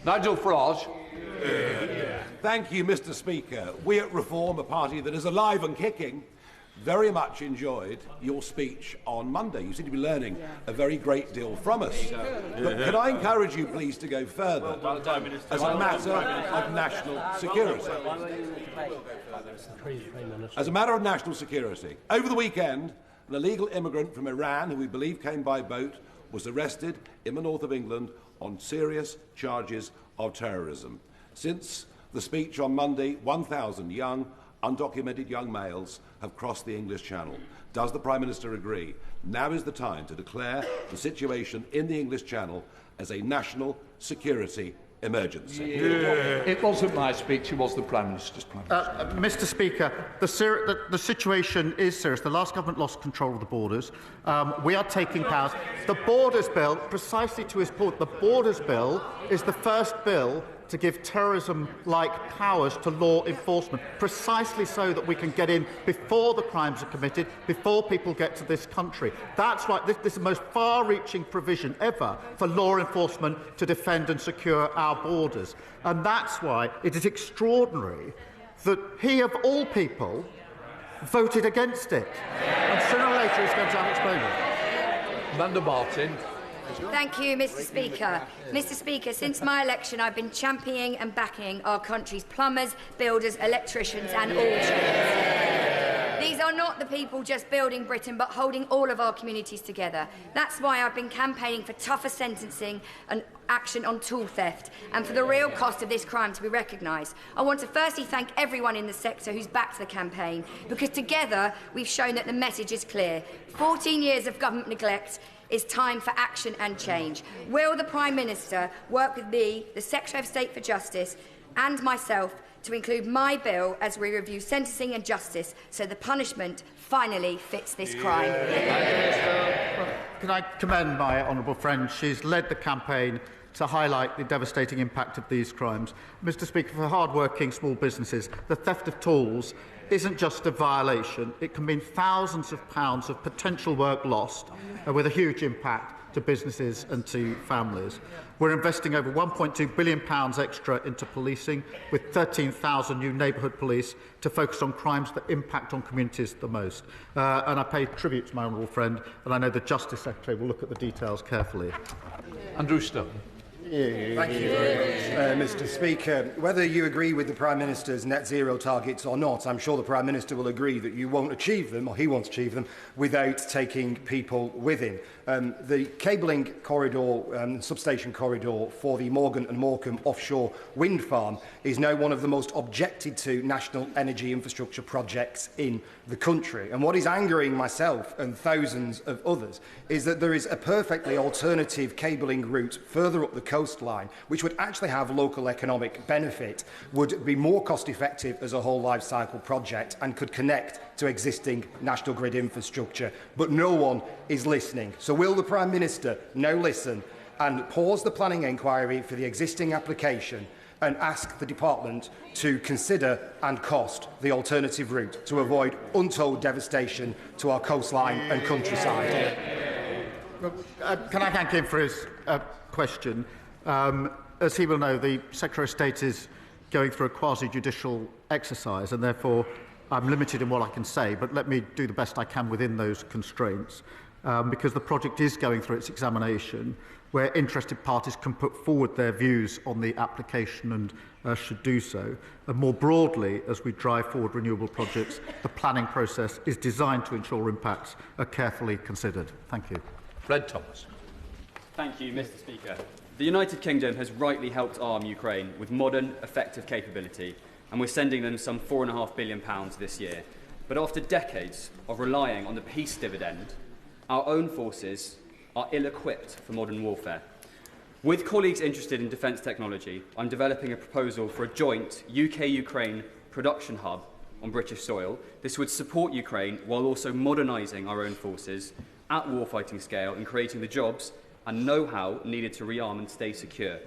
Nigel Farage. Thank you, Mr. Speaker. We at Reform, a party that is alive and kicking, very much enjoyed your speech on Monday. You seem to be learning a very great deal from us. But can I encourage you, please, to go further as a matter of national security? As a matter of national security. Over the weekend, an illegal immigrant from Iran, who we believe came by boat, was arrested in the north of England on serious charges of terrorism. Since the speech on Monday, 1,000 young, undocumented young males have crossed the English Channel. Does the Prime Minister agree now is the time to declare the situation in the English Channel as a national security emergency? It wasn't my speech, it was the Prime Minister's. Mr. Speaker, the situation is serious. The last government lost control of the borders. We are taking powers. The Borders Bill, precisely to his point, the Borders Bill is the first bill to give terrorism-like powers to law enforcement, precisely so that we can get in before the crimes are committed, before people get to this country. That's why this is the most far-reaching provision ever for law enforcement to defend and secure our borders. And that's why it is extraordinary that he, of all people, voted against it. And sooner or later he's going to explain it. Amanda Martin. Thank you, Mr. Speaker. Mr. Speaker, since my election, I've been championing and backing our country's plumbers, builders, electricians and all trades. These are not the people just building Britain, but holding all of our communities together. That's why I've been campaigning for tougher sentencing and action on tool theft, and for the real cost of this crime to be recognised. I want to firstly thank everyone in the sector who's backed the campaign, because together we've shown that the message is clear. 14 years of government neglect. It's time for action and change. Will the Prime Minister work with me, the Secretary of State for Justice, and myself to include my bill as we review sentencing and justice so the punishment finally fits this crime? Can I commend my honourable friend? She's led the campaign to highlight the devastating impact of these crimes. Mr. Speaker, for hard-working small businesses, the theft of tools isn't just a violation. It can mean thousands of pounds of potential work lost, with a huge impact to businesses and to families. We're investing over £1.2 billion extra into policing, with 13,000 new neighbourhood police to focus on crimes that impact on communities the most. And I pay tribute to my honourable friend, and I know the Justice Secretary will look at the details carefully. Andrew Stone. Thank you very much, Mr. Speaker. Whether you agree with the Prime Minister's net zero targets or not, I'm sure the Prime Minister will agree that you won't achieve them, or he won't achieve them, without taking people with him. The cabling corridor, substation corridor for the Morgan and Morecambe offshore wind farm is now one of the most objected to national energy infrastructure projects in the country. And what is angering myself and thousands of others is that there is a perfectly alternative cabling route further up the coastline, which would actually have local economic benefit, would be more cost-effective as a whole life cycle project and could connect to existing national grid infrastructure. But no one is listening. So will the Prime Minister now listen and pause the planning inquiry for the existing application and ask the Department to consider and cost the alternative route to avoid untold devastation to our coastline and countryside? Can I thank him for his question? As he will know, the Secretary of State is going through a quasi-judicial exercise, and therefore I'm limited in what I can say, but let me do the best I can within those constraints, because the project is going through its examination, where interested parties can put forward their views on the application and should do so. And more broadly, as we drive forward renewable projects, the planning process is designed to ensure impacts are carefully considered. Thank you. Fred Thomas. Thank you, Mr. Speaker. The United Kingdom has rightly helped arm Ukraine with modern, effective capability, and we're sending them some £4.5 billion this year. But after decades of relying on the peace dividend, our own forces are ill-equipped for modern warfare. With colleagues interested in defence technology, I'm developing a proposal for a joint UK-Ukraine production hub on British soil. This would support Ukraine while also modernising our own forces at warfighting scale and creating the jobs and know-how needed to rearm and stay secure.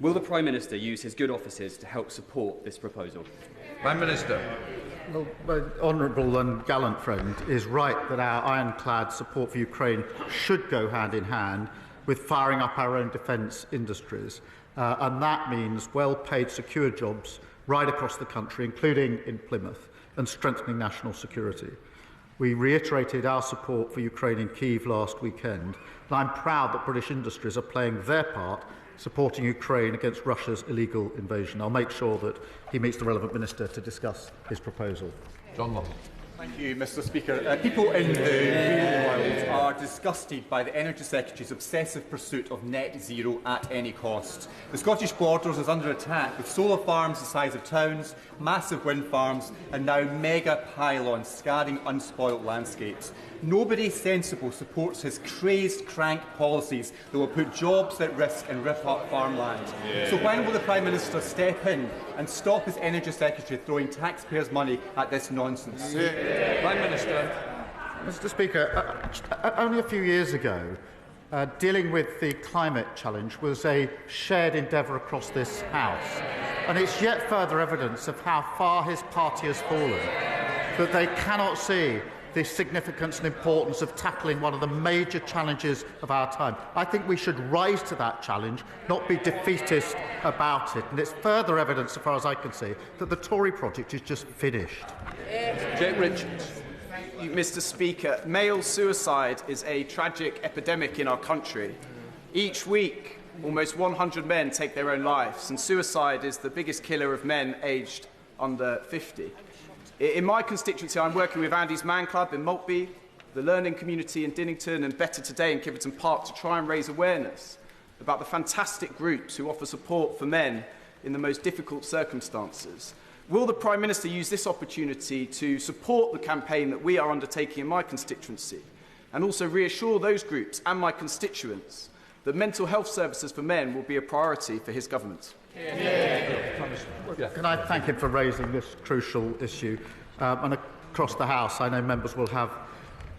Will the Prime Minister use his good offices to help support this proposal? Prime Minister. Well, my honourable and gallant friend is right that our ironclad support for Ukraine should go hand in hand with firing up our own defence industries. and that means well-paid, secure jobs right across the country, including in Plymouth, and strengthening national security. We reiterated our support for Ukraine in Kyiv last weekend, and I'm proud that British industries are playing their part supporting Ukraine against Russia's illegal invasion. I'll make sure that he meets the relevant minister to discuss his proposal. John Long. Thank you, Mr Speaker. People in the real world are disgusted by the Energy Secretary's obsessive pursuit of net zero at any cost. The Scottish Borders is under attack, with solar farms the size of towns, massive wind farms and now mega pylons scarring unspoilt landscapes. Nobody sensible supports his crazed crank policies that will put jobs at risk and rip up farmland. So when will the Prime Minister step in and stop his Energy Secretary throwing taxpayers' money at this nonsense? Prime Minister. Mr Speaker, only a few years ago, dealing with the climate challenge was a shared endeavour across this House. And it's yet further evidence of how far his party has fallen, that they cannot see the significance and importance of tackling one of the major challenges of our time. I think we should rise to that challenge, not be defeatist about it. And it's further evidence, as far as I can see, that the Tory project is just finished. Jake Richards. Thank you, Mr Speaker. Male suicide is a tragic epidemic in our country. Each week, almost 100 men take their own lives, and suicide is the biggest killer of men aged under 50. In my constituency, I'm working with Andy's Man Club in Maltby, the Learning Community in Dinnington and Better Today in Kiverton Park to try and raise awareness about the fantastic groups who offer support for men in the most difficult circumstances. Will the Prime Minister use this opportunity to support the campaign that we are undertaking in my constituency and also reassure those groups and my constituents that mental health services for men will be a priority for his government? Can I thank him for raising this crucial issue? And across the House, I know members will have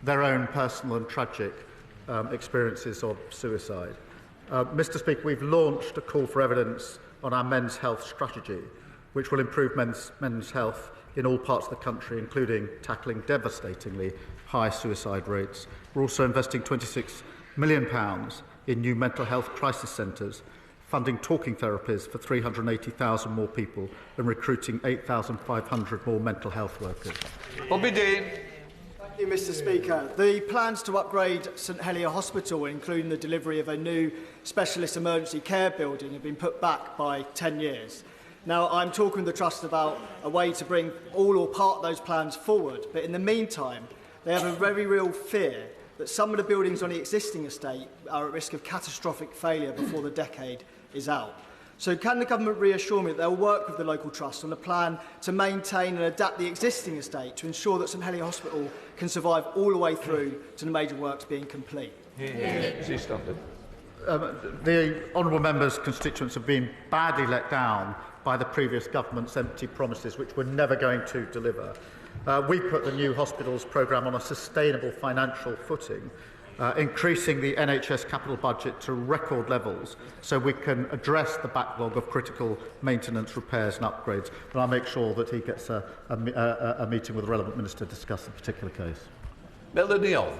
their own personal and tragic experiences of suicide. Mr Speaker, we've launched a call for evidence on our men's health strategy, which will improve men's health in all parts of the country, including tackling devastatingly high suicide rates. We're also investing £26 million in new mental health crisis centres, funding talking therapies for 380,000 more people and recruiting 8,500 more mental health workers. Bobby Dean. Thank you, Mr Speaker. The plans to upgrade St Helier Hospital, including the delivery of a new specialist emergency care building, have been put back by 10 years. Now, I'm talking to the Trust about a way to bring all or part of those plans forward, but in the meantime, they have a very real fear that some of the buildings on the existing estate are at risk of catastrophic failure before the decade is out. So can the government reassure me that they'll work with the local trust on a plan to maintain and adapt the existing estate to ensure that St Helier Hospital can survive all the way through to the major works being complete? The honourable member's constituents have been badly let down by the previous government's empty promises, which we're never going to deliver. We put the new hospitals programme on a sustainable financial footing, increasing the NHS capital budget to record levels so we can address the backlog of critical maintenance, repairs and upgrades. And I'll make sure that he gets a meeting with the relevant minister to discuss the particular case. Melanie Neal.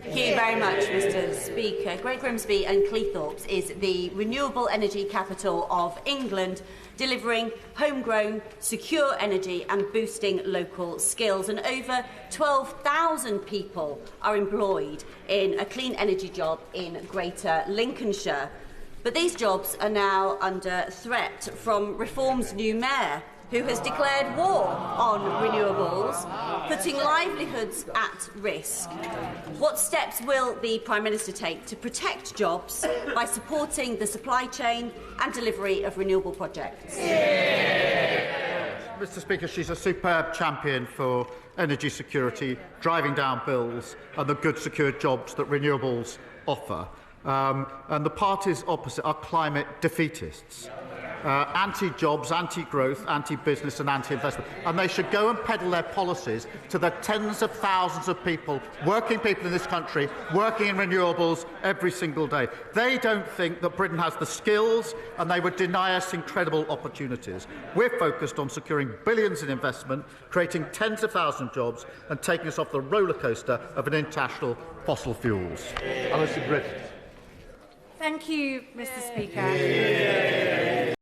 Thank you very much, Mr Speaker. Great Grimsby and Cleethorpes is the renewable energy capital of England, delivering homegrown, secure energy and boosting local skills. And over 12,000 people are employed in a clean energy job in Greater Lincolnshire. But these jobs are now under threat from Reform's new mayor, who has declared war on renewables, putting livelihoods at risk. What steps will the Prime Minister take to protect jobs by supporting the supply chain and delivery of renewable projects? Mr Speaker, she's a superb champion for energy security, driving down bills and the good secure jobs that renewables offer. And the parties opposite are climate defeatists. Anti-jobs, anti-growth, anti-business and anti-investment. And they should go and peddle their policies to the tens of thousands of people, working people in this country, working in renewables every single day. They don't think that Britain has the skills and they would deny us incredible opportunities. We're focused on securing billions in investment, creating tens of thousands of jobs and taking us off the roller coaster of an international fossil fuels. Alison Griffith. Thank you, Mr Speaker.